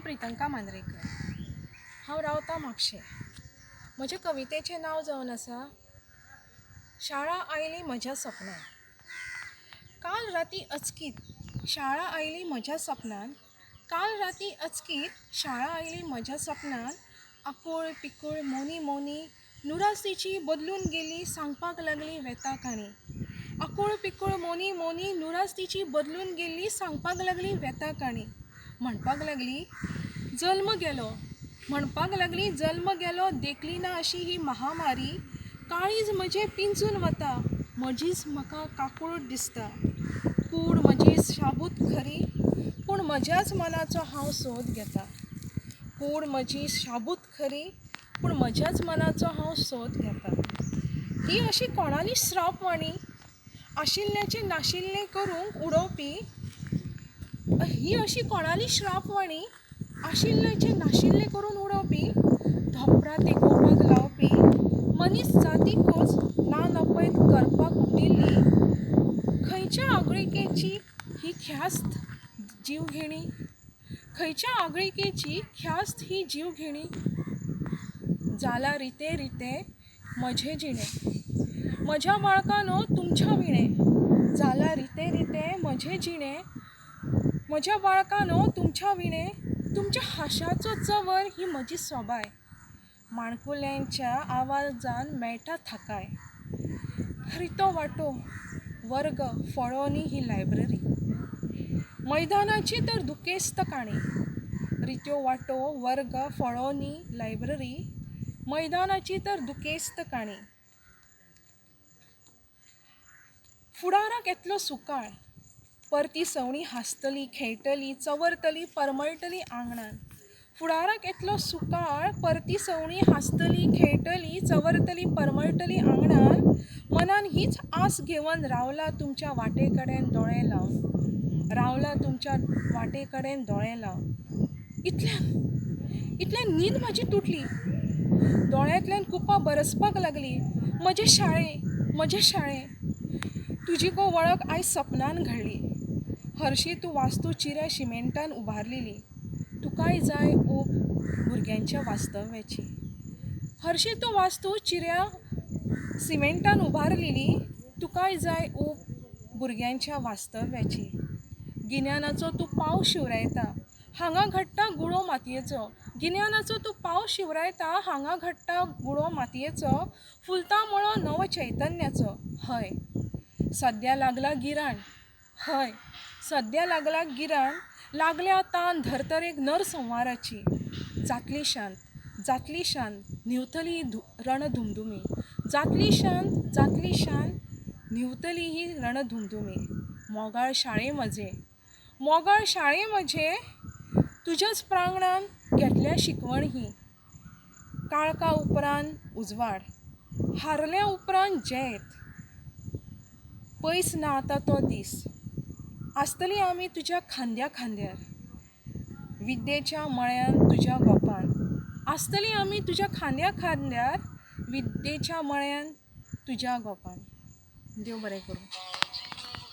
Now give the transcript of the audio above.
प्रितंका मांद्रेकर। हांव रावतां म्हापशें। म्हज्या कवितेचें नांव जावन आसा शाळा आयली म्हज्या सपनान। काल राती अचकीत शाळा आयली म्हज्या सपनान। काल राती अचकीत शाळा आयली म्हज्या सपनान। आकूळ पिकूळ मोनी मोनी नुरास्तीची बदलून गेली सांगपाक लागली वेता काणी। आकूळ पिकूळ मोनी मोनी नुरास्तीची बदलून गेली सांगपाक लागली वेता काणी। म्हणपाक लागली जल्म गेलो, म्हणपाक लागली जल्म गेलो, देखली ना अशी ही महामारी। काळीज म्हजें पिंजून वता, म्हजीच म्हाका काकूळट दिसता। कूड म्हजी शाबूत खरी, पूण म्हज्याच मनाचो हांव सोद घेता। कूड म्हजी शाबूत खरी, पूण म्हज्याच मनाचो हांव सोद घेता। ही अशी कोणाली श्रापवाणी, आशिल्ल्याचें नाशिल्लें करूंक उडोवपी। ही अशी कोणाली श्रापवाणी, आशिल्ल्याचें नाशिल्लें करून उडोवपी। धोपरां तेकोवपाक लावपी, मनीस जातीकूच ना नपयत करपाक उटिल्ली। खंयच्या आगळिकेची ही ख्यास्त जीवघेणी, खंयच्या आगळिकेची ख्यास्त ही जीवघेणी। जाला रिते रिते म्हजें जिणें, म्हज्या बाळकानो तुमच्या विणें। जाला रिते रिते म्हजें जिणें, म्हज्या बाळकानो तुमच्या विणें। तुमच्या हांशाचो चवर ही म्हजी सोबाय, माणकुल्यांच्या आवाजान मेळटा थाकाय। रितो वाटो वर्ग फळोनी ही लायब्ररी, मैदानाची तर दुखेस्त काणी। रित्यो वाटो वर्ग फळोनी लायब्ररी, मैदानाची तर दुखेस्त काणी। फुडाराक येतलो सुकाळ, परती सवणी हांसतली खेळटली चवरतली परमळटली आंगणान। फुडाराक येतलो सुकाळ, परती सवणी हांसतली खेळटली चवरतली परमळटली आंगणान। मनान हीच आस घेवन रावला तुमच्या वाटे कडेन दोळे लावन, रावला तुमच्या वाटे कडेन दोळे लावन। इतल्यान न्हीद म्हजी तुटली, दोळ्यांतल्यान कुपां बरसपाक लागली। म्हजे शाळे, म्हजे शाळे, तुजी गो वळख आयज सपनान घडली। हरशीं तूं वास्तू चिऱ्या शिमेंटान उबारलेली, तुकाय जाय ऊब भुरग्यांच्या वास्तव्याची। हरशीं तूं वास्तू चिऱ्या सिमेंटान उबारलेली, तुकाय जाय ऊब भुरग्यांच्या वास्तव्याची। गिन्यानाचो तूं पांव शिवरायता, हांगा घडटा गुळो मातयेचो। गिन्यानाचो तूं पांव शिवरायता, हांगा घडटा गुळो मातयेचो। फुलता मळो नव चैतन्याचो। हय सद्या लागला गिराण, हय सद्या लागला गिराण, लागल्या तान धर्तरेक नरसंवाराची। जातली शांत, जातली शांत, न्हिवतली रणधुमधुमी। जातली शांत, जातली शांत, न्हिवतली ही रणधुमधुमी। मोगाळ शाळे म्हजे, मोगाळ शाळे म्हजे, तुज्याच प्रांगणान घेतल्या शिकवण ही। काळखा उपरांत उजवाड, हारल्या उपरांत जैत, पयस ना आतां तो दीस। आसतलीं आमी तुज्या खांद्या खांद्यार, विद्येच्या मळ्यान तुज्या गोपान। आसतलीं आमी तुज्या खांद्या खांद्यार, विद्येच्या मळ्यान तुज्या गोपान। देव बरें करूं।